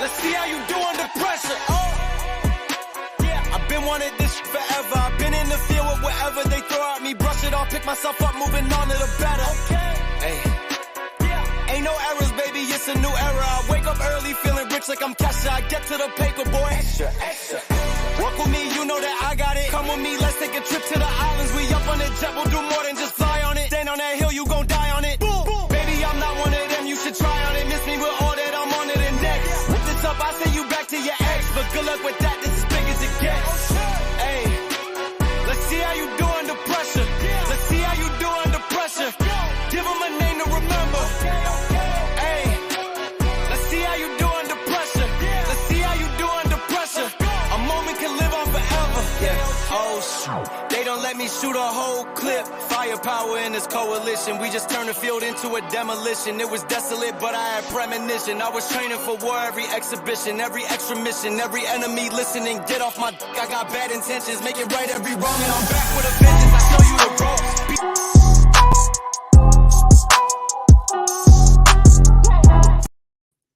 Let's see how you do under pressure. Oh, yeah. I've been wanting this forever. I've been in the field with whatever they throw at me. Brush it off, pick myself up, moving on to the better. Okay. Hey. Yeah. Ain't no errors, baby, it's a new era. I wake up early, feeling rich like I'm Kesha. I get to the paper, boy. Extra, extra. Walk with me, you know that I got it. Come with me, let's take a trip to the islands. We up on the jet, we'll do more than just fly on it. Stand on that hill, you gon' die on it. Boom, boom. Baby, I'm not one of them, you should try on it. Miss me with all that, I'm on to the next. Lift this up, I send you back to your ex. But good luck with that, this is big as it gets. Hey, let's see how you do under pressure. Let's see how you do under pressure. Give them a name to remember. Hey, let's see how you do under pressure. Let's see how you do under pressure. A moment can live on forever. Yeah. Oh shoot, they don't let me shoot a whole clip. Firepower in this coalition. We just turned the field into a demolition. It was desolate, but I had premonition. I was training for war, every exhibition, every extra mission, every enemy listening. Get off my dick, I got bad intentions. Make it right every wrong, and I'm back with a vengeance. I show you the ropes.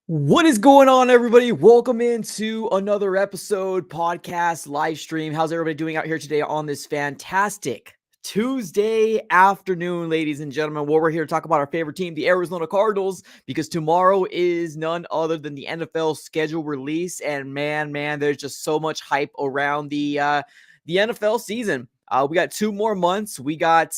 What is going on, everybody? Welcome into another episode, podcast, live stream. How's everybody doing out here today on this fantastic Tuesday afternoon, ladies and gentlemen? Well, we're here to talk about our favorite team, the Arizona Cardinals, because tomorrow is none other than the NFL schedule release. And man, there's just so much hype around the NFL season. We got 2 more months. We got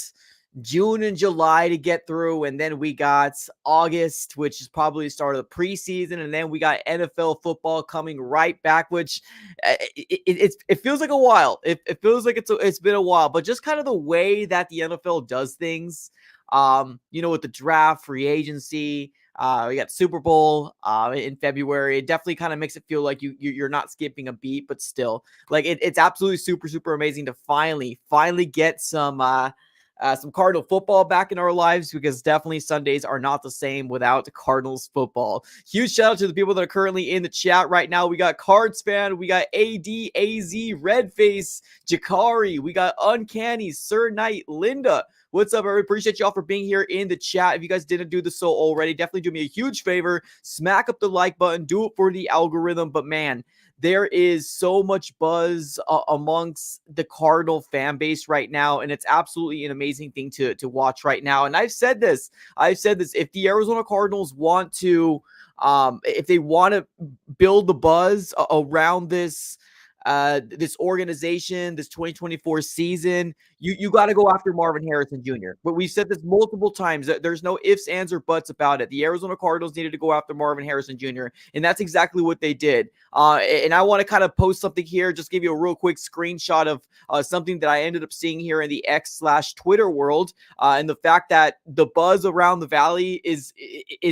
June and July to get through, and then we got August, which is probably the start of the preseason, and then we got NFL football coming right back, which it feels like a while. It feels like it's been a while, but just kind of the way that the NFL does things, with the draft, free agency, we got Super Bowl in February. It definitely kind of makes it feel like you're not skipping a beat, but still, like it's absolutely super amazing to finally get some Cardinal football back in our lives, because definitely Sundays are not the same without Cardinals football. Huge shout out to the people that are currently in the chat right now. We got Cards Fan, we got AZ, Redface, Jakari, we got Uncanny, Sir Knight, Linda. What's up, everybody? Appreciate y'all for being here in the chat. If you guys didn't do this so already, definitely do me a huge favor. Smack up the like button. Do it for the algorithm. But man, there is so much buzz amongst the Cardinal fan base right now, and it's absolutely an amazing thing to watch right now. And I've said this, if the Arizona Cardinals want to, if they want to build the buzz around this organization, this 2024 season, you got to go after Marvin Harrison Jr. But we've said this multiple times, that there's no ifs, ands, or buts about it. The Arizona Cardinals needed to go after Marvin Harrison Jr., and that's exactly what they did. And I want to kind of post something here, just give you a real quick screenshot of something that I ended up seeing here in the X/Twitter world, and the fact that the buzz around the Valley is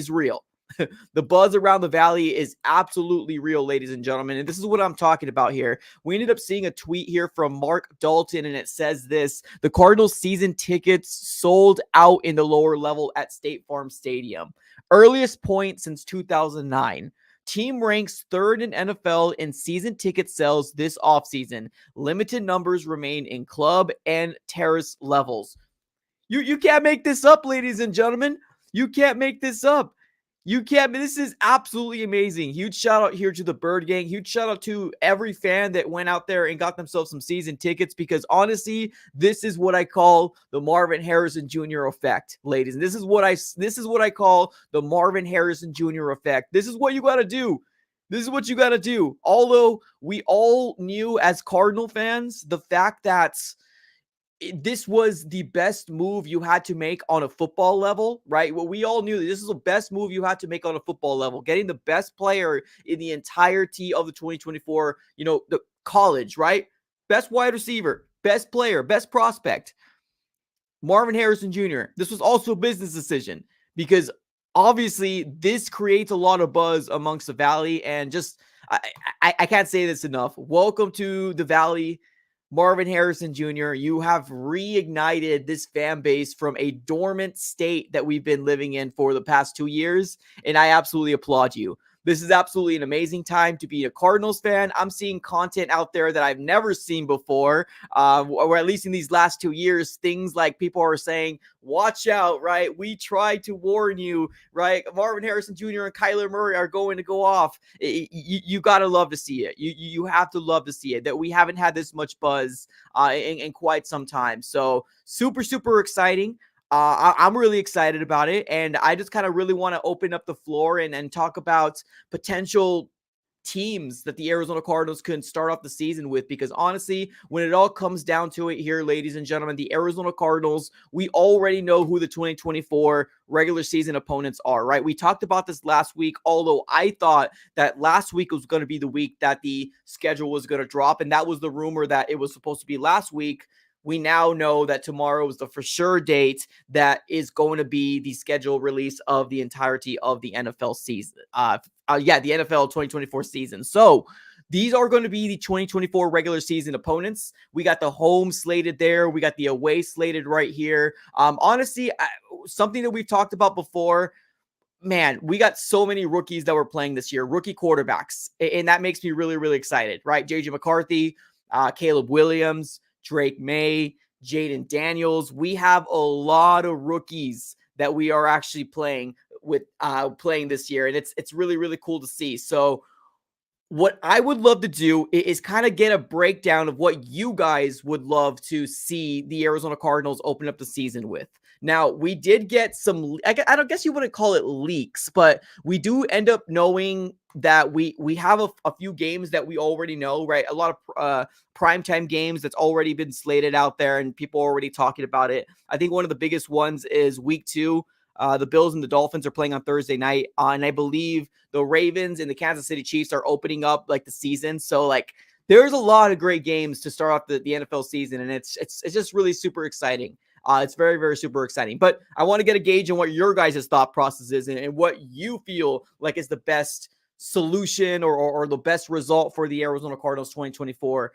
real. The buzz around the Valley is absolutely real, ladies and gentlemen. And this is what I'm talking about here. We ended up seeing a tweet here from Mark Dalton, and it says this: the Cardinals season tickets sold out in the lower level at State Farm Stadium. Earliest point since 2009. Team ranks 3rd in NFL in season ticket sales this offseason. Limited numbers remain in club and terrace levels. You can't make this up, ladies and gentlemen. You can't make this up. This is absolutely amazing. Huge shout out here to the Bird Gang. Huge shout out to every fan that went out there and got themselves some season tickets, because honestly, this is what I call the Marvin Harrison Jr. effect, ladies. And this is what I call the Marvin Harrison Jr. effect. This is what you got to do. This is what you got to do. Although we all knew as Cardinal fans, the fact that this was the best move you had to make on a football level, right? Well, we all knew that this is the best move you had to make on a football level, getting the best player in the entirety of the 2024, the college, right? Best wide receiver, best player, best prospect, Marvin Harrison Jr. This was also a business decision, because obviously this creates a lot of buzz amongst the Valley, and just, I can't say this enough. Welcome to the Valley, Marvin Harrison Jr., you have reignited this fan base from a dormant state that we've been living in for the past 2 years, and I absolutely applaud you. this is absolutely an amazing time to be a Cardinals fan. I'm seeing content out there that I've never seen before, or at least in these last 2 years. Things like people are saying, watch out, right? We tried to warn you, right? Marvin Harrison Jr. and Kyler Murray are going to go off. You got to love to see it. You have to love to see it, that we haven't had this much buzz in quite some time. So super, super exciting. I'm really excited about it. And I just kind of really want to open up the floor and talk about potential teams that the Arizona Cardinals could start off the season with, because honestly, when it all comes down to it here, ladies and gentlemen, the Arizona Cardinals, we already know who the 2024 regular season opponents are, right? We talked about this last week, although I thought that last week was going to be the week that the schedule was going to drop, and that was the rumor that it was supposed to be last week. We now know that tomorrow is the for sure date that is going to be the schedule release of the entirety of the NFL season. The NFL 2024 season. So these are going to be the 2024 regular season opponents. We got the home slated there. We got the away slated right here. Honestly, something that we've talked about before, man, we got so many rookies that were playing this year, rookie quarterbacks. And that makes me really, really excited, right? JJ McCarthy, Caleb Williams, Drake May, Jaden Daniels. We have a lot of rookies that we are actually playing this year. And it's really, really cool to see. So what I would love to do is kind of get a breakdown of what you guys would love to see the Arizona Cardinals open up the season with. Now, we did get some, I don't guess you wouldn't call it leaks, but we do end up knowing that we have a few games that we already know, right? A lot of primetime games that's already been slated out there and people are already talking about it. I think one of the biggest ones is week 2. The Bills and the Dolphins are playing on Thursday night. And I believe the Ravens and the Kansas City Chiefs are opening up like the season. So like there's a lot of great games to start off the NFL season. And it's just really super exciting. It's very, very super exciting. But I want to get a gauge on what your guys' thought process is and what you feel like is the best solution or the best result for the Arizona Cardinals 2024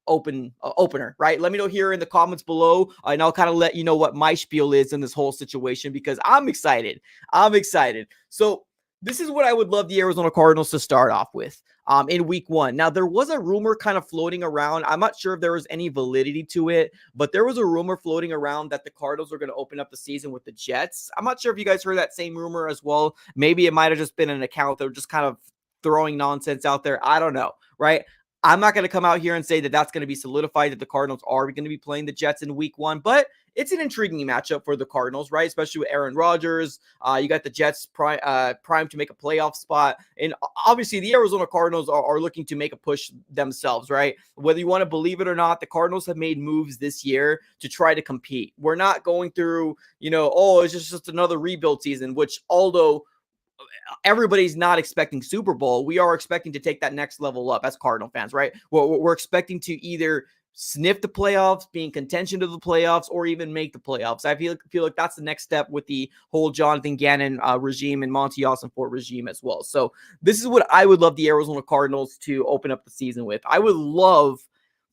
opener, right? Let me know here in the comments below, and I'll kind of let you know what my spiel is in this whole situation, because I'm excited. So this is what I would love the Arizona Cardinals to start off with in week 1. Now, there was a rumor kind of floating around. I'm not sure if there was any validity to it, but there was a rumor floating around that the Cardinals are going to open up the season with the Jets. I'm not sure if you guys heard that same rumor as well. Maybe it might have just been an account that was just kind of throwing nonsense out there. I don't know, right? I'm not going to come out here and say that that's going to be solidified, that the Cardinals are going to be playing the Jets in week 1, but it's an intriguing matchup for the Cardinals, right? Especially with Aaron Rodgers. You got the Jets prime to make a playoff spot. And obviously the Arizona Cardinals are looking to make a push themselves, right? Whether you want to believe it or not, the Cardinals have made moves this year to try to compete. We're not going through, it's just another rebuild season, which although everybody's not expecting Super Bowl, we are expecting to take that next level up as Cardinal fans, right? We're expecting to either sniff the playoffs, be in contention to the playoffs, or even make the playoffs. I feel like that's the next step with the whole Jonathan Gannon regime and Monty Ossenfort regime as well. So this is what I would love the Arizona Cardinals to open up the season with. I would love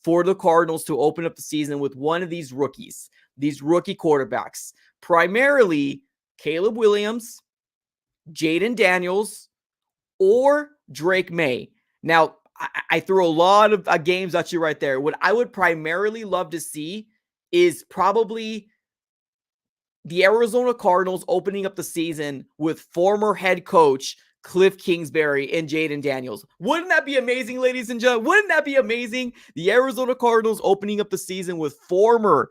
for the Cardinals to open up the season with one of these rookies, these rookie quarterbacks, primarily Caleb Williams, Jaden Daniels, or Drake May. Now, I threw a lot of games at you right there. What I would primarily love to see is probably the Arizona Cardinals opening up the season with former head coach Cliff Kingsbury and Jaden Daniels. Wouldn't that be amazing, ladies and gentlemen? Wouldn't that be amazing? The Arizona Cardinals opening up the season with former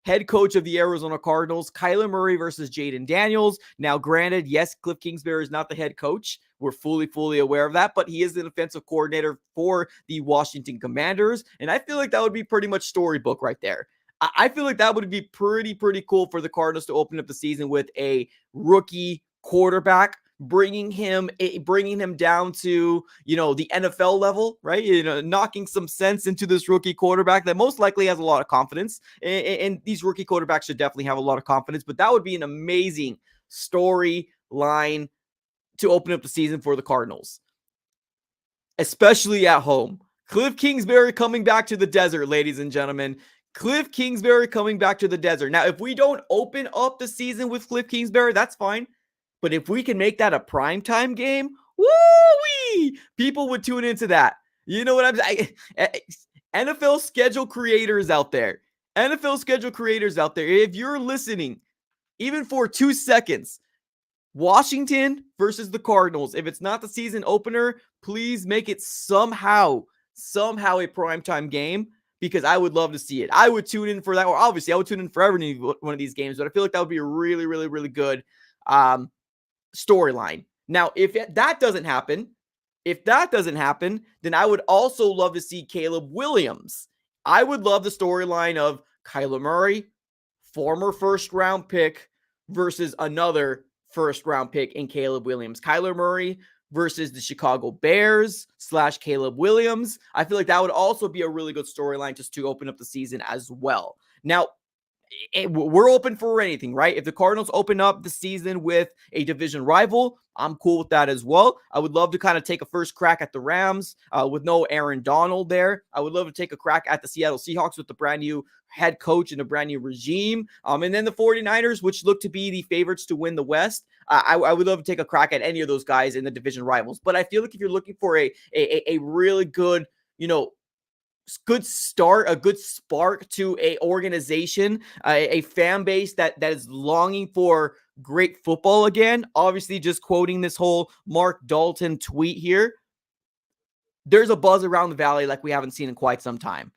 head coach of the Arizona Cardinals, Kyler Murray versus Jaden Daniels. Now, granted, yes, Cliff Kingsbury is not the head coach. We're fully aware of that, but he is an offensive coordinator for the Washington Commanders, and I feel like that would be pretty much storybook right there. I feel like that would be pretty cool for the Cardinals to open up the season with a rookie quarterback, bringing him down to, the NFL level, right? Knocking some sense into this rookie quarterback that most likely has a lot of confidence. And these rookie quarterbacks should definitely have a lot of confidence, but that would be an amazing storyline to open up the season for the Cardinals, especially at home. Cliff Kingsbury coming back to the desert, ladies and gentlemen. Cliff Kingsbury coming back to the desert. Now, if we don't open up the season with Cliff Kingsbury, that's fine. But if we can make that a primetime game, woo, Woo-wee! People would tune into that. You know what I'm saying? NFL schedule creators out there. NFL schedule creators out there. If you're listening, even for 2 seconds, Washington versus the Cardinals. If it's not the season opener, please make it somehow a primetime game because I would love to see it. I would tune in for that. Or obviously, I would tune in for every one of these games, but I feel like that would be a really, really, really good storyline. Now, if that doesn't happen, then I would also love to see Caleb Williams. I would love the storyline of Kyler Murray, former first round pick, versus another first round pick in Caleb Williams. Kyler Murray versus the Chicago Bears / Caleb Williams. I feel like that would also be a really good storyline just to open up the season as well. Now, we're open for anything, right? If the Cardinals open up the season with a division rival, I'm cool with that as well. I would love to kind of take a first crack at the Rams with no Aaron Donald there. I would love to take a crack at the Seattle Seahawks with the brand new head coach and a brand new regime. And then the 49ers, which look to be the favorites to win the West. I would love to take a crack at any of those guys in the division rivals. But I feel like if you're looking for a really good, good start, a good spark to a organization, a fan base that is longing for great football again. Obviously, just quoting this whole Mark Dalton tweet here, there's a buzz around the valley like we haven't seen in quite some time.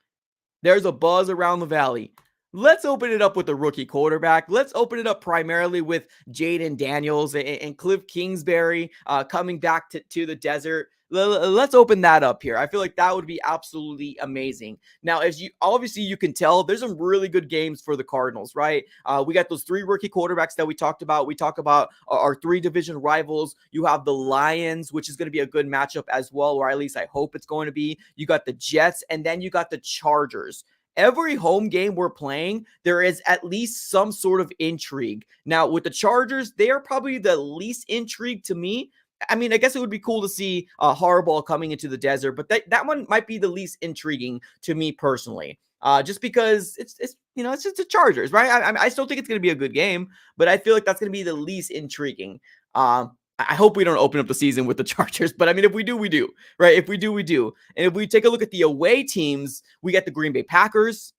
There's a buzz around the valley. Let's open it up with a rookie quarterback. Let's open it up primarily with Jaden Daniels and Cliff Kingsbury coming back to the desert. Let's open that up here. I feel like that would be absolutely amazing. Now, as you can tell, there's some really good games for the Cardinals, right? We got those 3 rookie quarterbacks that we talked about. We talk about our 3 division rivals. You have the Lions, which is going to be a good matchup as well, or at least I hope it's going to be. You got the Jets, and then you got the Chargers. Every home game we're playing, there is at least some sort of intrigue. Now, with the Chargers, they are probably the least intrigued to me. I mean, I guess it would be cool to see Harbaugh coming into the desert, but that one might be the least intriguing to me personally. Just because it's just the Chargers, right? I still think it's going to be a good game, but I feel like that's going to be the least intriguing. I hope we don't open up the season with the Chargers, but I mean, if we do, we do, right? If we do, we do. And if we take a look at the away teams, we got the Green Bay Packers,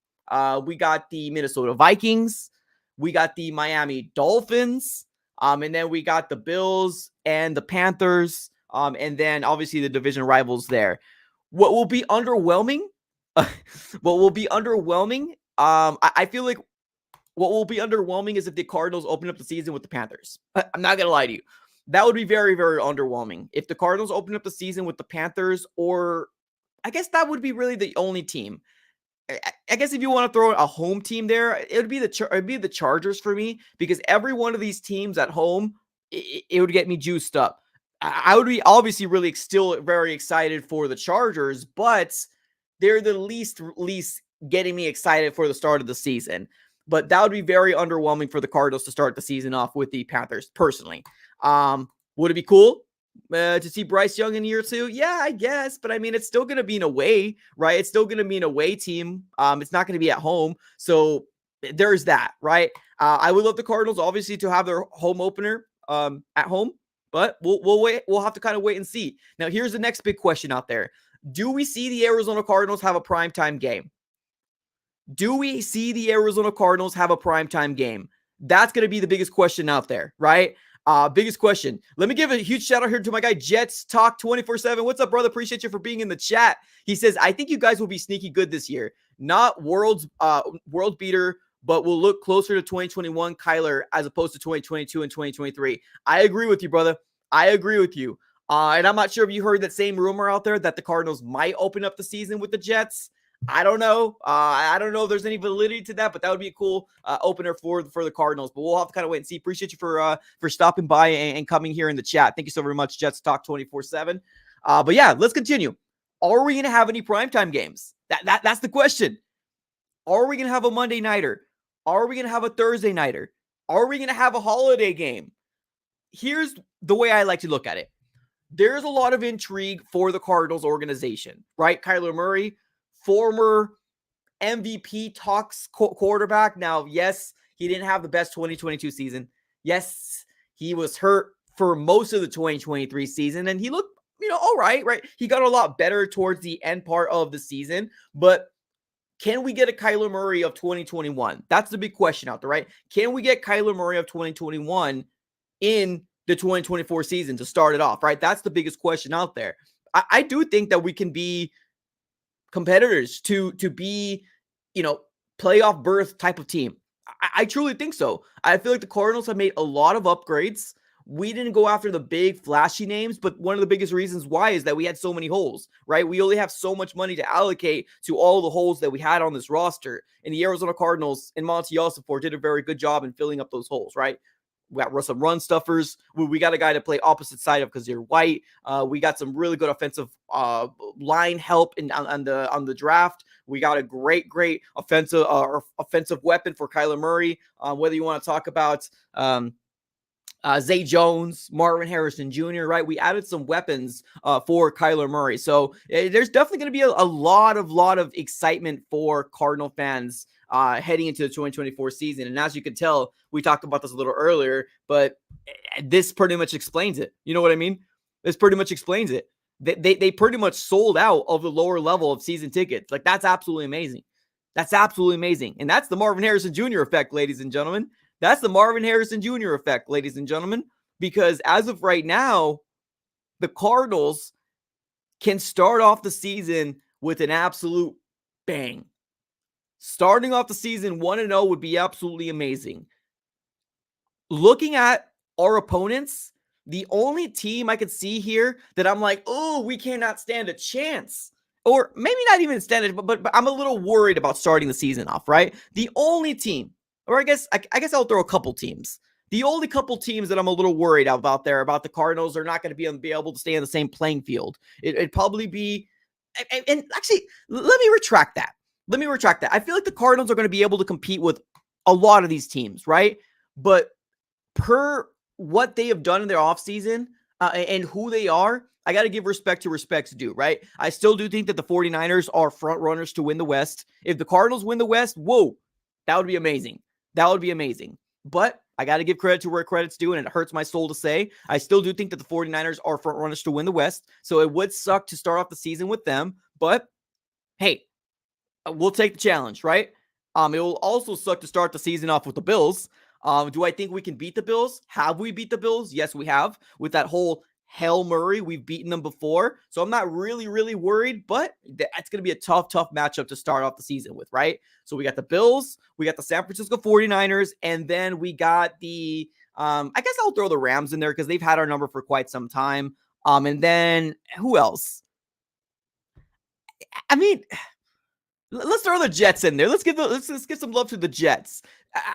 we got the Minnesota Vikings, we got the Miami Dolphins, and then we got the Bills and the Panthers, and then obviously the division rivals there. What will be underwhelming? I feel like what will be underwhelming is if the Cardinals open up the season with the Panthers. I'm not going to lie to you. That would be very, very underwhelming. If the Cardinals open up the season with the Panthers, or I guess that would be really the only team. I guess if you want to throw a home team there, it would be the Chargers for me, because every one of these teams at home, it would get me juiced up. I would be obviously really still very excited for the Chargers, but they're the least getting me excited for the start of the season. But that would be very underwhelming for the Cardinals to start the season off with the Panthers, personally. Would it be cool to see Bryce Young in year 2? Yeah, I guess. But I mean, it's still going to be an away, right? It's still going to be an away team. It's not going to be at home. So there's that, right? I would love the Cardinals, obviously, to have their home opener at home. But we'll wait. We'll have to kind of wait and see. Now, here's the next big question out there. Do we see the Arizona Cardinals have a primetime game? Do we see the Arizona Cardinals have a primetime game? That's going to be the biggest question out there, right? Biggest question. Let me give a huge shout out here to my guy Jets Talk 24/7. What's up, brother? Appreciate you for being in the chat. He says, I think you guys will be sneaky good this year. Not world beater, but will look closer to 2021 Kyler as opposed to 2022 and 2023. I agree with you, brother. I agree with you. And I'm not sure if you heard that same rumor out there that the Cardinals might open up the season with the Jets. I don't know. I don't know if there's any validity to that, but that would be a cool opener for the Cardinals. But we'll have to kind of wait and see. Appreciate you for stopping by and coming here in the chat. Thank you so very much, Jets Talk 24/7. But yeah, let's continue. Are we going to have any primetime games? That's the question. Are we going to have a Monday nighter? Are we going to have a Thursday nighter? Are we going to have a holiday game? Here's the way I like to look at it. There's a lot of intrigue for the Cardinals organization, right? Kyler Murray, former MVP talks quarterback. Now, yes, he didn't have the best 2022 season. Yes, he was hurt for most of the 2023 season, and he looked, all right, right? He got a lot better towards the end part of the season, but can we get a Kyler Murray of 2021? That's the big question out there, right? Can we get Kyler Murray of 2021 in the 2024 season to start it off, right? That's the biggest question out there. I do think that we can be competitors to be, playoff berth type of team. I truly think so. I feel like the Cardinals have made a lot of upgrades. We didn't go after the big flashy names, but one of the biggest reasons why is that we had so many holes, right? We only have so much money to allocate to all the holes that we had on this roster. And the Arizona Cardinals and Monty Ossenfort did a very good job in filling up those holes, right? We got some run stuffers. We got a guy to play opposite side of because they're white. We got some really good offensive line help on the draft. We got a great offensive weapon for Kyler Murray. Whether you want to talk about Zay Jones, Marvin Harrison Jr., right? We added some weapons for Kyler Murray. So there's definitely going to be a lot of excitement for Cardinal fans heading into the 2024 season. And as you can tell, we talked about this a little earlier, but this pretty much explains it. You know what I mean? This pretty much explains it. They pretty much sold out of the lower level of season tickets. Like, that's absolutely amazing. That's absolutely amazing. And that's the Marvin Harrison Jr. effect, ladies and gentlemen. That's the Marvin Harrison Jr. effect, ladies and gentlemen, because as of right now, the Cardinals can start off the season with an absolute bang. Starting off the season 1-0 would be absolutely amazing. Looking at our opponents, the only team I could see here that I'm like, oh, we cannot stand a chance, or maybe not even stand it, but I'm a little worried about starting the season off, right? The only team, or I guess I'll throw a couple teams. The only couple teams that I'm a little worried about the Cardinals are not going to be able to stay on the same playing field. It'd probably be, and actually, let me retract that. I feel like the Cardinals are going to be able to compete with a lot of these teams, right? But per what they have done in their offseason and who they are, I got to give respect to respect's due, right? I still do think that the 49ers are front runners to win the West. If the Cardinals win the West, whoa, that would be amazing. But I got to give credit to where credit's due, and it hurts my soul to say. I still do think that the 49ers are front runners to win the West, so it would suck to start off the season with them. But, hey, we'll take the challenge, right? It will also suck to start the season off with the Bills. Do I think we can beat the Bills? Have we beat the Bills? Yes, we have. With that whole Hail Murray, we've beaten them before. So I'm not really worried, but that's going to be a tough matchup to start off the season with, right? So we got the Bills, we got the San Francisco 49ers, and then we got the, I guess I'll throw the Rams in there because they've had our number for quite some time. And then who else? I mean, let's throw the Jets in there. Let's give some love to the Jets.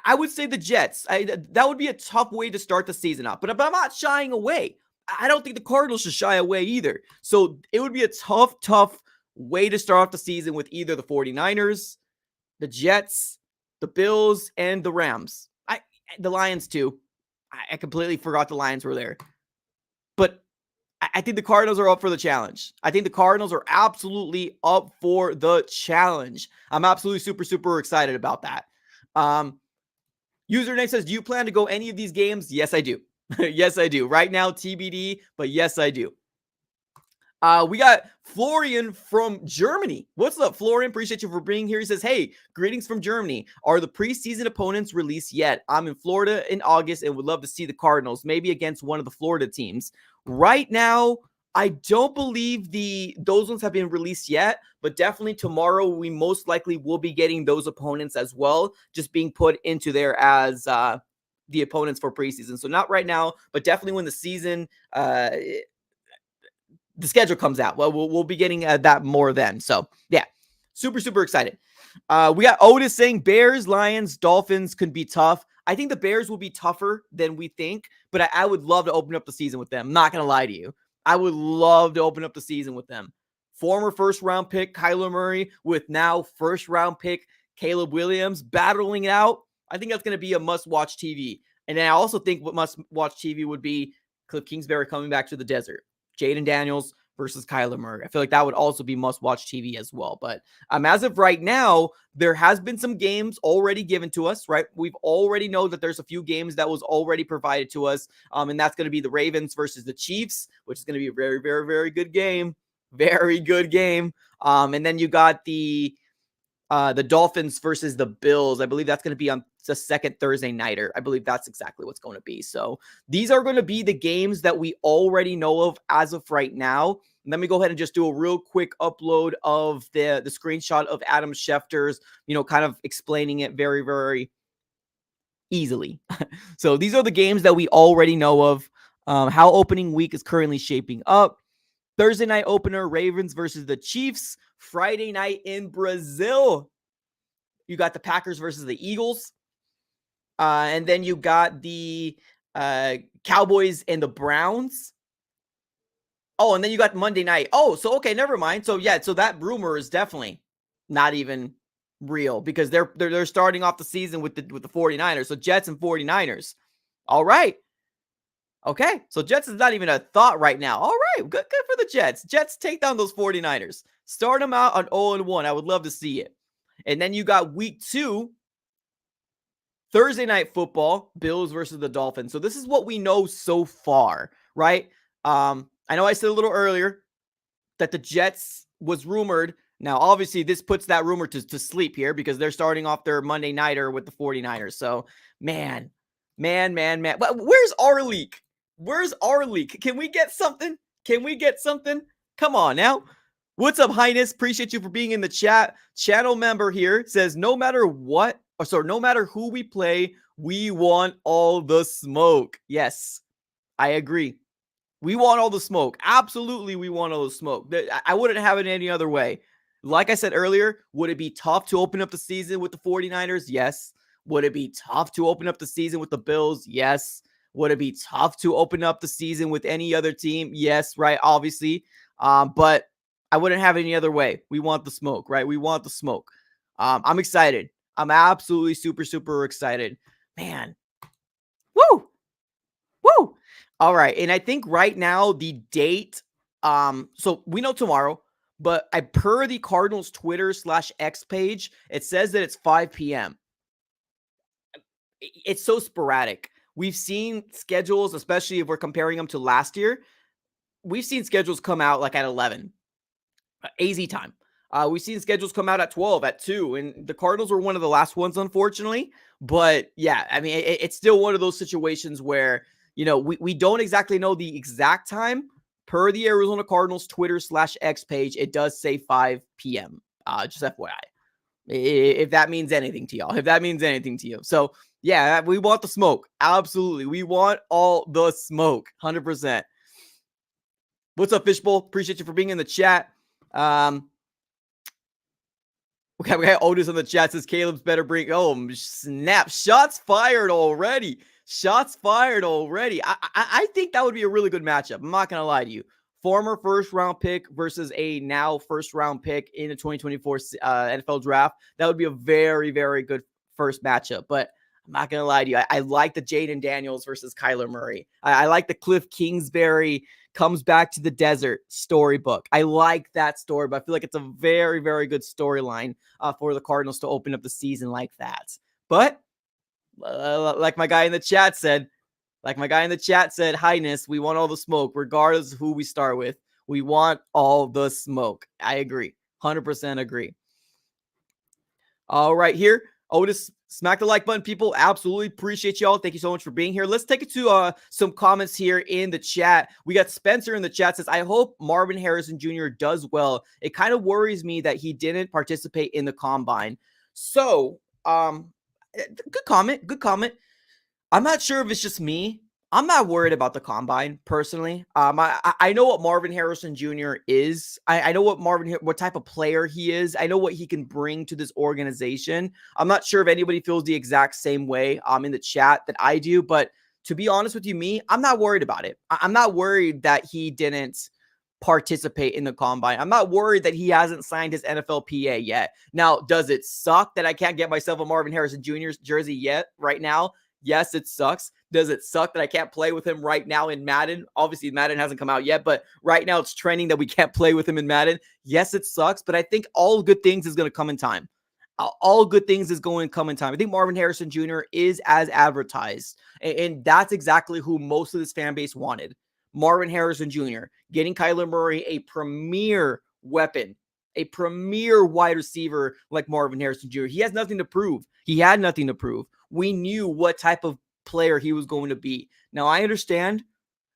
I would say the Jets. That would be a tough way to start the season off, but I'm not shying away. I don't think the Cardinals should shy away either. So it would be a tough way to start off the season with either the 49ers, the Jets, the Bills, and the Rams. The Lions too. I completely forgot the Lions were there. But I think the Cardinals are up for the challenge. I think the Cardinals are absolutely up for the challenge. I'm absolutely super excited about that. Username says, do you plan to go any of these games? Yes, I do. Yes, I do. Right now, TBD, but yes, I do. We got Florian from Germany. What's up, Florian? Appreciate you for being here. He says, hey, greetings from Germany. Are the preseason opponents released yet? I'm in Florida in August and would love to see the Cardinals, maybe against one of the Florida teams. Right now, I don't believe those ones have been released yet, but definitely tomorrow we most likely will be getting those opponents as well, just being put into there as the opponents for preseason. So not right now, but definitely when the season, the schedule comes out. Well, we'll be getting that more then. So yeah, super excited. We got Otis saying Bears, Lions, Dolphins could be tough. I think the Bears will be tougher than we think, but I would love to open up the season with them. I'm not going to lie to you. I would love to open up the season with them. Former first-round pick Kyler Murray with now first-round pick Caleb Williams battling it out. I think that's going to be a must-watch TV. And then I also think what must-watch TV would be Cliff Kingsbury coming back to the desert. Jaden Daniels, versus Kyler Murray. I feel like that would also be must-watch TV as well. But as of right now, there has been some games already given to us, right? We've already know that there's a few games that was already provided to us, and that's going to be the Ravens versus the Chiefs, which is going to be a very, very, very good game. Very good game. And then you got the Dolphins versus the Bills. I believe that's going to be on the second Thursday nighter. I believe that's exactly what's going to be. So these are going to be the games that we already know of as of right now. And let me go ahead and just do a real quick upload of the screenshot of Adam Schefter's, kind of explaining it very, very easily. So these are the games that we already know of, how opening week is currently shaping up. Thursday night opener, Ravens versus the Chiefs. Friday night in Brazil, you got the Packers versus the Eagles. And then you got the Cowboys and the Browns. Oh, and then you got Monday night. Oh, so okay, never mind. So yeah, so that rumor is definitely not even real because they're starting off the season with the 49ers. So Jets and 49ers. All right. Okay, so Jets is not even a thought right now. All right, good for the Jets. Jets take down those 49ers. Start them out on 0-1. I would love to see it. And then you got week 2, Thursday night football, Bills versus the Dolphins. So this is what we know so far, right? I know I said a little earlier that the Jets was rumored. Now, obviously, this puts that rumor to sleep here because they're starting off their Monday nighter with the 49ers. So, man. But where's our leak? Where's our leak? Can we get something? Come on now. What's up, Highness? Appreciate you for being in the chat. Channel member here says, no matter who we play, we want all the smoke. Yes, I agree. We want all the smoke. Absolutely, we want all the smoke. I wouldn't have it any other way. Like I said earlier, would it be tough to open up the season with the 49ers? Yes. Would it be tough to open up the season with the Bills? Yes. Would it be tough to open up the season with any other team? Yes, right, obviously. But I wouldn't have it any other way. We want the smoke, right? We want the smoke. I'm excited. I'm absolutely super, super excited. Man. Woo! All right. And I think right now the date, so we know tomorrow, but per the Cardinals Twitter/X page, it says that it's 5 p.m. It's so sporadic. We've seen schedules, especially if we're comparing them to last year. We've seen schedules come out like at 11 AZ time. We've seen schedules come out at 12, at 2, and the Cardinals were one of the last ones, unfortunately. But yeah, I mean, it's still one of those situations where, we don't exactly know the exact time. Per the Arizona Cardinals Twitter/X page, it does say 5 p.m. Just FYI. If that means anything to y'all. So yeah, we want the smoke. Absolutely. We want all the smoke. 100%. What's up, Fishbowl? Appreciate you for being in the chat. We got Otis on the chat, says Caleb's better bring. Oh, snap. Shots fired already. I think that would be a really good matchup. I'm not going to lie to you. Former first-round pick versus a now first-round pick in the 2024 NFL draft. That would be a very, very good first matchup. But I'm not going to lie to you. I like the Jaden Daniels versus Kyler Murray. I like the Cliff Kingsbury comes back to the desert storybook. I like that story, but I feel like it's a very, very good storyline for the Cardinals to open up the season like that. But like my guy in the chat said, Highness, we want all the smoke, regardless of who we start with. We want all the smoke. I agree. 100% agree. All right, here. Otis, smack the like button, people. Absolutely appreciate y'all. Thank you so much for being here. Let's take it to some comments here in the chat. We got Spencer in the chat, says, I hope Marvin Harrison Jr. does well. It kind of worries me that he didn't participate in the combine. So, good comment. I'm not sure if it's just me. I'm not worried about the combine personally. I know what Marvin Harrison Jr. is. I know what type of player he is. I know what he can bring to this organization. I'm not sure if anybody feels the exact same way in the chat that I do, but to be honest with you, I'm not worried about it. I'm not worried that he didn't participate in the combine. I'm not worried that he hasn't signed his NFLPA yet. Now, does it suck that I can't get myself a Marvin Harrison Jr. jersey yet right now? Yes, it sucks. Does it suck that I can't play with him right now in Madden? Obviously, Madden hasn't come out yet, but right now it's trending that we can't play with him in Madden. Yes, it sucks, but I think all good things is going to come in time. All good things is going to come in time. I think Marvin Harrison Jr. is as advertised, and that's exactly who most of this fan base wanted. Marvin Harrison Jr., getting Kyler Murray a premier weapon, a premier wide receiver like Marvin Harrison Jr. He has nothing to prove. He had nothing to prove. We knew what type of player he was going to be. Now, I understand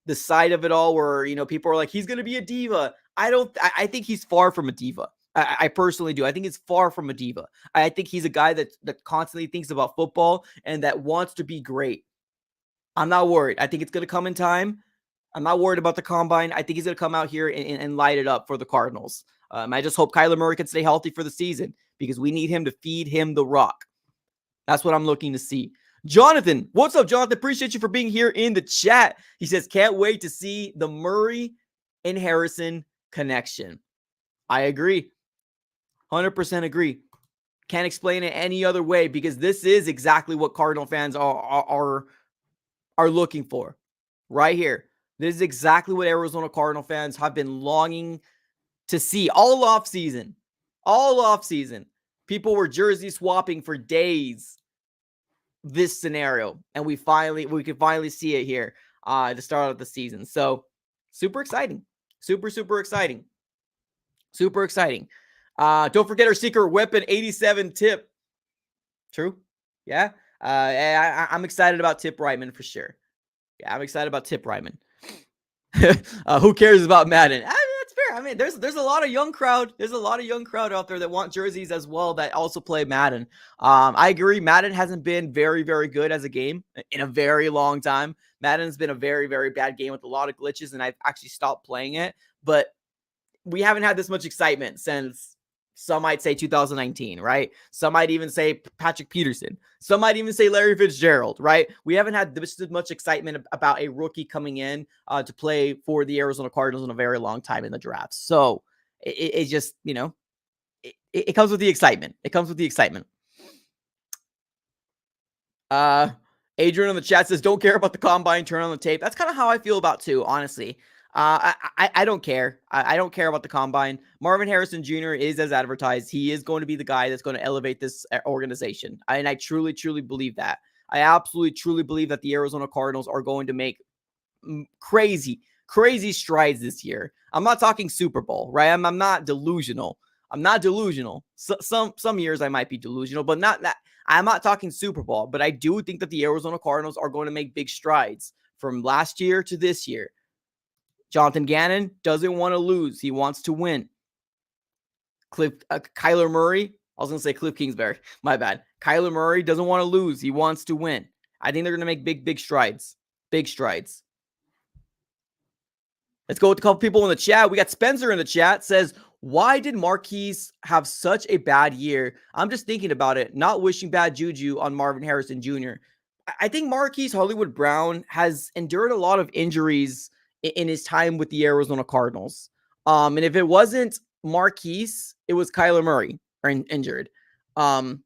the side of it all where, people are like, he's going to be a diva. I think he's far from a diva. I personally do. I think he's far from a diva. I think he's a guy that constantly thinks about football and that wants to be great. I'm not worried. I think it's going to come in time. I'm not worried about the combine. I think he's going to come out here and light it up for the Cardinals. I just hope Kyler Murray can stay healthy for the season because we need him to feed him the rock. That's what I'm looking to see. Jonathan, what's up, Jonathan? Appreciate you for being here in the chat. He says, can't wait to see the Murray and Harrison connection. I agree. 100% agree. Can't explain it any other way because this is exactly what Cardinal fans are looking for right here. This is exactly what Arizona Cardinal fans have been longing to see all off season. All off season. People were jersey swapping for days. This scenario, and we could finally see it here to start out the season. So super exciting. Super exciting. Super exciting. Don't forget our secret weapon 87 tip. True. Yeah. I'm excited about Tip Reitman for sure. Yeah, I'm excited about Tip Reitman. Who cares about Madden? That's fair. I mean, there's a lot of young crowd. There's a lot of young crowd out there that want jerseys as well that also play Madden. I agree. Madden hasn't been very, very good as a game in a very long time. Madden's been a very, very bad game with a lot of glitches, and I've actually stopped playing it. But we haven't had this much excitement since, some might say 2019, right? Some might even say Patrick Peterson. Some might even say Larry Fitzgerald, right? We haven't had this much excitement about a rookie coming in to play for the Arizona Cardinals in a very long time in the draft. So it just, it comes with the excitement. It comes with the excitement. Adrian in the chat says, don't care about the combine, turn on the tape. That's kind of how I feel about too, honestly. I don't care. I don't care about the combine. Marvin Harrison Jr. is as advertised. He is going to be the guy that's going to elevate this organization. And I truly, truly believe that. I absolutely, truly believe that the Arizona Cardinals are going to make crazy strides this year. I'm not talking Super Bowl, right? I'm not delusional. I'm not delusional. Some years I might be delusional, but not that. I'm not talking Super Bowl, but I do think that the Arizona Cardinals are going to make big strides from last year to this year. Jonathan Gannon doesn't want to lose. He wants to win. Kyler Murray, I was going to say Cliff Kingsbury. My bad. Kyler Murray doesn't want to lose. He wants to win. I think they're going to make big strides. Big strides. Let's go with a couple people in the chat. We got Spencer in the chat. Says, why did Marquise have such a bad year? I'm just thinking about it. Not wishing bad juju on Marvin Harrison Jr. I think Marquise Hollywood Brown has endured a lot of injuries in his time with the Arizona Cardinals. And if it wasn't Marquise, it was Kyler Murray injured. I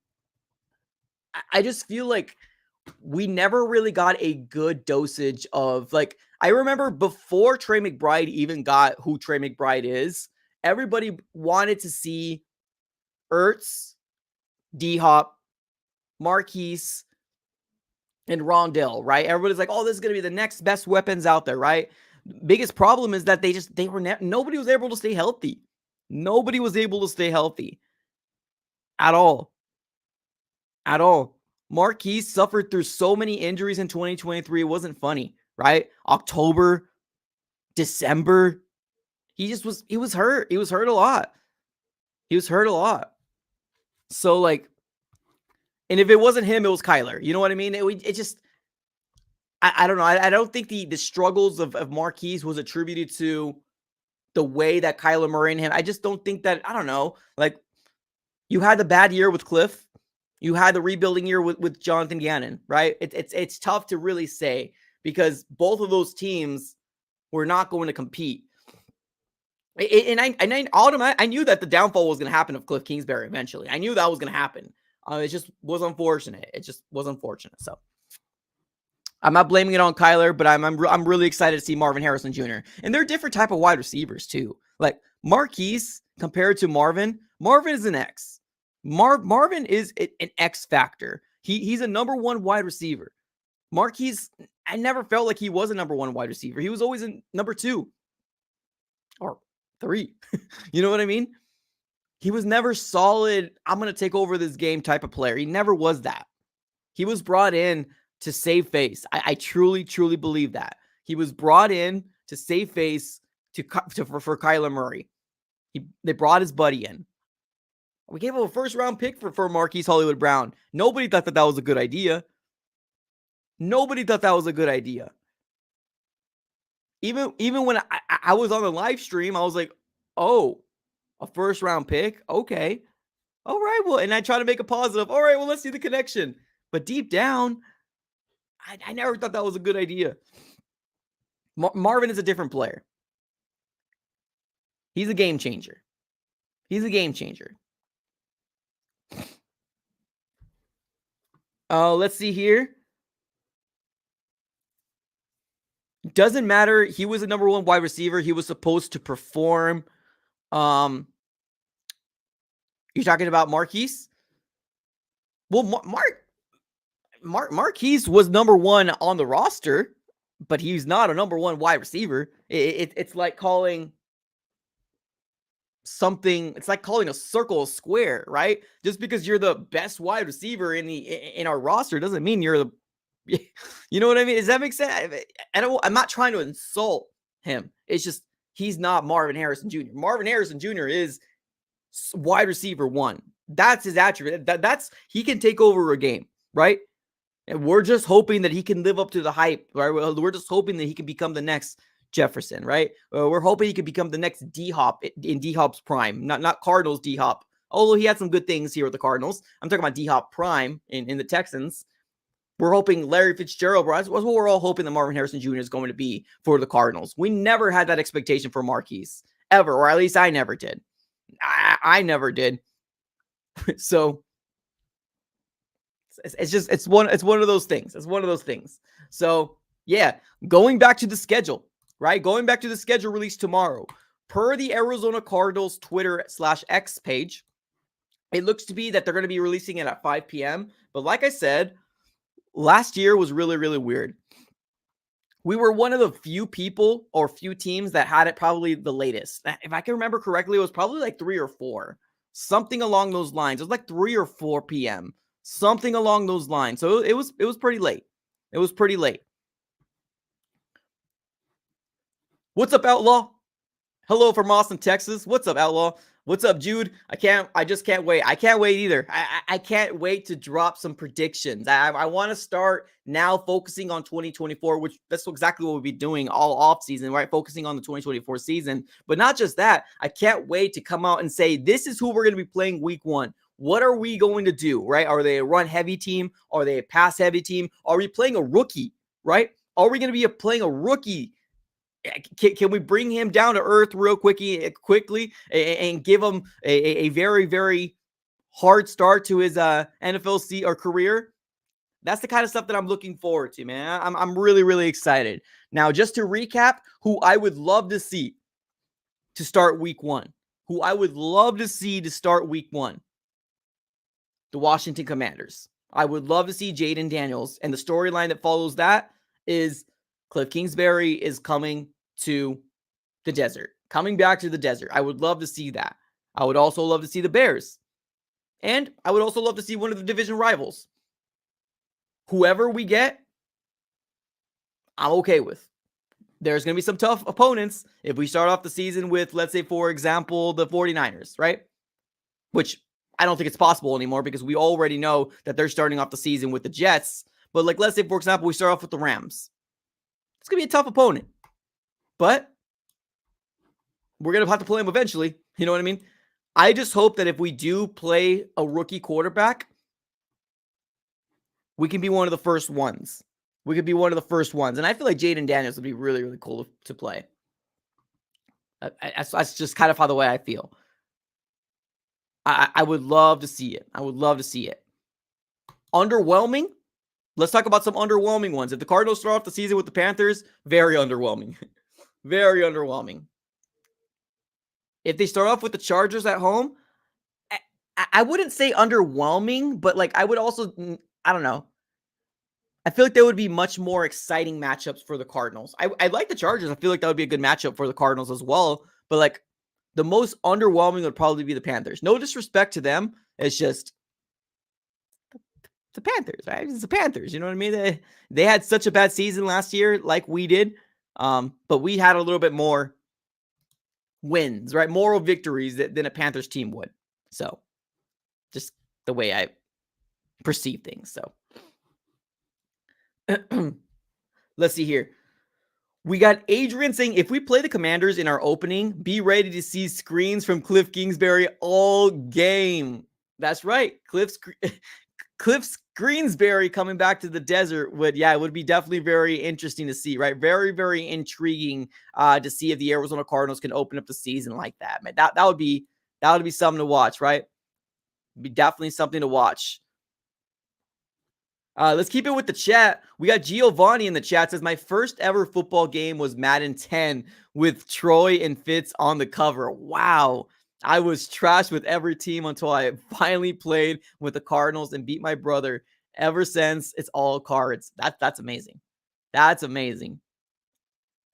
just feel like we never really got a good dosage of, like, I remember before Trey McBride even got who Trey McBride is, everybody wanted to see Ertz, D-Hop, Marquise, and Rondell, right? Everybody's like, oh, this is going to be the next best weapons out there, right? Biggest problem is that nobody was able to stay healthy. Nobody was able to stay healthy at all. At all. Marquise suffered through so many injuries in 2023. It wasn't funny, right? October, December. He was hurt. He was hurt a lot. So, like, and if it wasn't him, it was Kyler. You know what I mean? It just, I don't know. I don't think the struggles of Marquise was attributed to the way that Kyler Murray and him. I just don't think that, I don't know. Like, you had the bad year with Cliff. You had the rebuilding year with Jonathan Gannon, right? It's tough to really say because both of those teams were not going to compete. And I knew that the downfall was going to happen of Cliff Kingsbury eventually. I knew that was going to happen. It just was unfortunate. So I'm not blaming it on Kyler, but I'm really excited to see Marvin Harrison Jr. And they're a different type of wide receivers too. Like Marquise compared to Marvin is an X. Marvin is an X factor. He's a number one wide receiver. Marquise, I never felt like he was a number one wide receiver. He was always a number 2 or 3. You know what I mean? He was never solid, I'm going to take over this game type of player. He never was that. He was brought in to save face. I truly, truly believe that. He was brought in to save face for Kyler Murray. They brought his buddy in. We gave him a first-round pick for Marquise Hollywood Brown. Nobody thought that was a good idea. Nobody thought that was a good idea. Even when I was on the live stream, I was like, oh, a first-round pick? Okay. All right, well, and I try to make a positive. All right, well, let's see the connection. But deep down, I never thought that was a good idea. Marvin is a different player. He's a game changer. He's a game changer. Let's see here. Doesn't matter. He was a number one wide receiver. He was supposed to perform. You're talking about Marquise? Well, Marquise was number one on the roster, but he's not a number one wide receiver. It's like calling something. It's like calling a circle a square, right? Just because you're the best wide receiver in our roster doesn't mean you're the. You know what I mean? Does that make sense? I'm not trying to insult him. It's just he's not Marvin Harrison Jr. Marvin Harrison Jr. is wide receiver 1. That's his attribute. That's he can take over a game, right? And we're just hoping that he can live up to the hype, right? We're just hoping that he can become the next Jefferson, right? We're hoping he can become the next D-Hop in D-Hop's prime, not Cardinals D-Hop. Although he had some good things here with the Cardinals. I'm talking about D-Hop prime in the Texans. We're hoping Larry Fitzgerald, that's what we're all hoping that Marvin Harrison Jr. is going to be for the Cardinals. We never had that expectation for Marquise, ever, or at least I never did. I never did. So it's one of those things. It's one of those things. So yeah, going back to the schedule, right? Going back to the schedule released tomorrow. Per the Arizona Cardinals Twitter/X page, it looks to be that they're going to be releasing it at 5 p.m. But like I said, last year was really, really weird. We were one of the few people or few teams that had it probably the latest. If I can remember correctly, it was probably like 3 or 4. Something along those lines. It was like 3 or 4 p.m. Something along those lines. So it was pretty late. It was pretty late. What's up, Outlaw? Hello from Austin, Texas. What's up, Outlaw? What's up, Jude? I just can't wait. I can't wait either. I can't wait to drop some predictions. I want to start now focusing on 2024, which that's exactly what we'll be doing all off season, right? Focusing on the 2024 season. But not just that, I can't wait to come out and say, this is who we're going to be playing week 1. What are we going to do, right? Are they a run heavy team? Are they a pass heavy team? Are we playing a rookie, right? Are we going to be playing a rookie? Can we bring him down to earth real quickly and give him a very, very hard start to his NFL or career? That's the kind of stuff that I'm looking forward to, man. I'm really, really excited. Now, just to recap, who I would love to see to start week 1. Who I would love to see to start week 1. The Washington Commanders. I would love to see Jaden Daniels. And the storyline that follows that is Cliff Kingsbury is coming to the desert. Coming back to the desert. I would love to see that. I would also love to see the Bears. And I would also love to see one of the division rivals. Whoever we get, I'm okay with. There's going to be some tough opponents if we start off the season with, let's say, for example, the 49ers, right? Which I don't think it's possible anymore because we already know that they're starting off the season with the Jets. But like, let's say, for example, we start off with the Rams. It's going to be a tough opponent. But we're going to have to play them eventually. You know what I mean? I just hope that if we do play a rookie quarterback, we can be one of the first ones. We could be one of the first ones. And I feel like Jaden Daniels would be really, really cool to play. That's just kind of how the way I feel. I would love to see it. I would love to see it. Underwhelming? Let's talk about some underwhelming ones. If the Cardinals start off the season with the Panthers, very underwhelming. Very underwhelming. If they start off with the Chargers at home, I wouldn't say underwhelming, but like I would also, I don't know. I feel like there would be much more exciting matchups for the Cardinals. I like the Chargers. I feel like that would be a good matchup for the Cardinals as well. But like the most underwhelming would probably be the Panthers. No disrespect to them. It's just the Panthers, right? It's the Panthers. You know what I mean? They had such a bad season last year, like we did. But we had a little bit more wins, right? Moral victories than a Panthers team would. So just the way I perceive things. So let's see here. We got Adrian saying, if we play the Commanders in our opening, be ready to see screens from Cliff Kingsbury all game. That's right. Cliff Greensbury coming back to the desert would be definitely very interesting to see, right? Very, very intriguing to see if the Arizona Cardinals can open up the season like that, man. That would be something to watch, right? Be definitely something to watch. Let's keep it with the chat. We got Giovanni in the chat. Says, my first ever football game was Madden 10 with Troy and Fitz on the cover. Wow. I was trashed with every team until I finally played with the Cardinals and beat my brother. Ever since, it's all cards. That's amazing. That's amazing.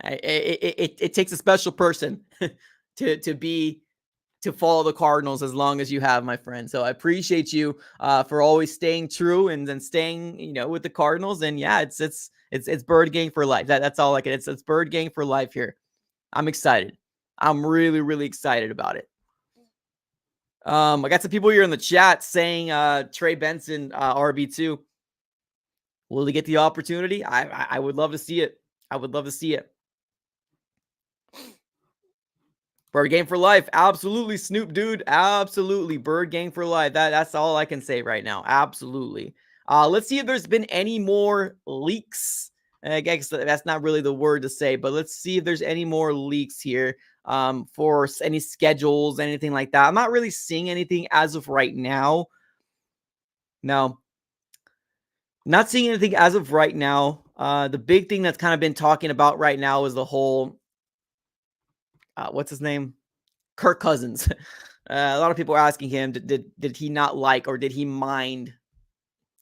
It takes a special person to follow the Cardinals as long as you have, my friend. So I appreciate you for always staying true and then staying, with the Cardinals. And yeah, it's Bird Gang for life. That's all I can. It's Bird Gang for life here. I'm excited. I'm really, really excited about it. I got some people here in the chat saying Trey Benson, RB2. Will he get the opportunity? I would love to see it. I would love to see it. Bird Gang for life. Absolutely, Snoop dude. Absolutely. Bird Gang for life. That's all I can say right now. Absolutely. Let's see if there's been any more leaks. I guess that's not really the word to say, but let's see if there's any more leaks here for any schedules, anything like that. I'm not really seeing anything as of right now. No. Not seeing anything as of right now. The big thing that's kind of been talking about right now is the whole what's his name? Kirk Cousins. A lot of people are asking him, did he not like or did he mind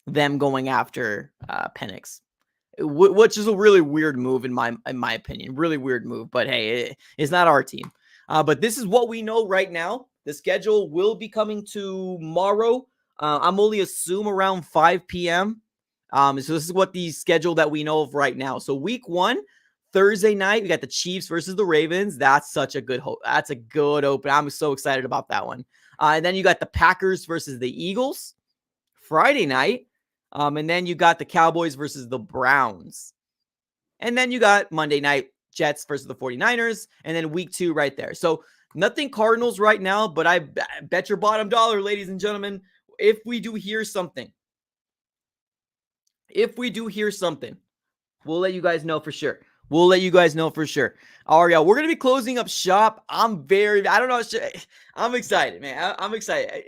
them going after Penix? Which is a really weird move in my opinion. Really weird move. But hey, it's not our team. But this is what we know right now. The schedule will be coming tomorrow. I'm only assume around 5 p.m. So this is what the schedule that we know of right now. So week 1, Thursday night, we got the Chiefs versus the Ravens. That's such a good hope. That's a good open. I'm so excited about that one. And then you got the Packers versus the Eagles Friday night. And then you got the Cowboys versus the Browns. And then you got Monday night, Jets versus the 49ers. And then week 2 right there. So nothing Cardinals right now, but I bet your bottom dollar, ladies and gentlemen, if we do hear something, we'll let you guys know for sure. All right, y'all. We're going to be closing up shop. I'm excited, man. I'm excited.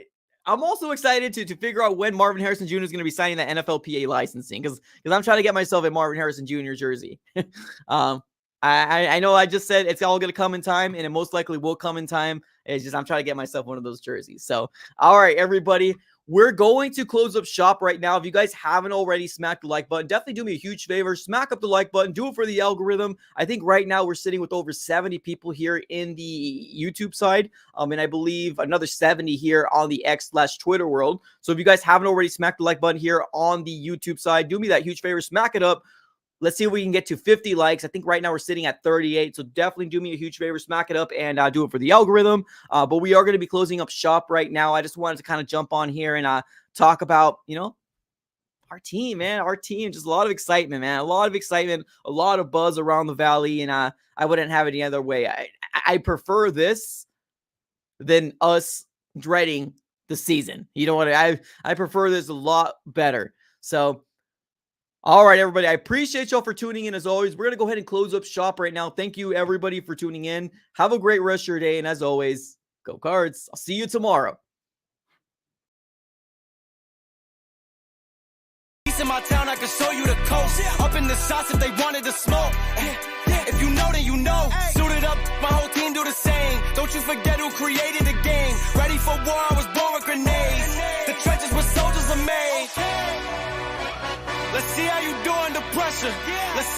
I'm also excited to figure out when Marvin Harrison Jr. is going to be signing that NFLPA licensing because I'm trying to get myself a Marvin Harrison Jr. jersey. I know I just said it's all going to come in time, and it most likely will come in time. It's just I'm trying to get myself one of those jerseys. So, all right, everybody. We're going to close up shop right now. If you guys haven't already smacked the like button, definitely do me a huge favor. Smack up the like button. Do it for the algorithm. I think right now we're sitting with over 70 people here in the YouTube side. And I believe another 70 here on the X/Twitter world. So if you guys haven't already smacked the like button here on the YouTube side, do me that huge favor. Smack it up. Let's see if we can get to 50 likes. I think right now we're sitting at 38. So definitely do me a huge favor. Smack it up and do it for the algorithm. But we are going to be closing up shop right now. I just wanted to kind of jump on here and talk about, our team, man. Our team. Just a lot of excitement, man. A lot of excitement. A lot of buzz around the valley. And I wouldn't have it any other way. I prefer this than us dreading the season. You know what? I prefer this a lot better. So, all right, everybody. I appreciate y'all for tuning in as always. We're going to go ahead and close up shop right now. Thank you, everybody, for tuning in. Have a great rest of your day. And as always, go Cards. I'll see you tomorrow. in my town, I can show you the coast. Up in the shots if they wanted to smoke. If you know, then you know. Suited up, my whole team do the same. Don't you forget who created the game. Ready for war, I was born with grenades. The trenches where soldiers are made. Let's see how you do under pressure. Let's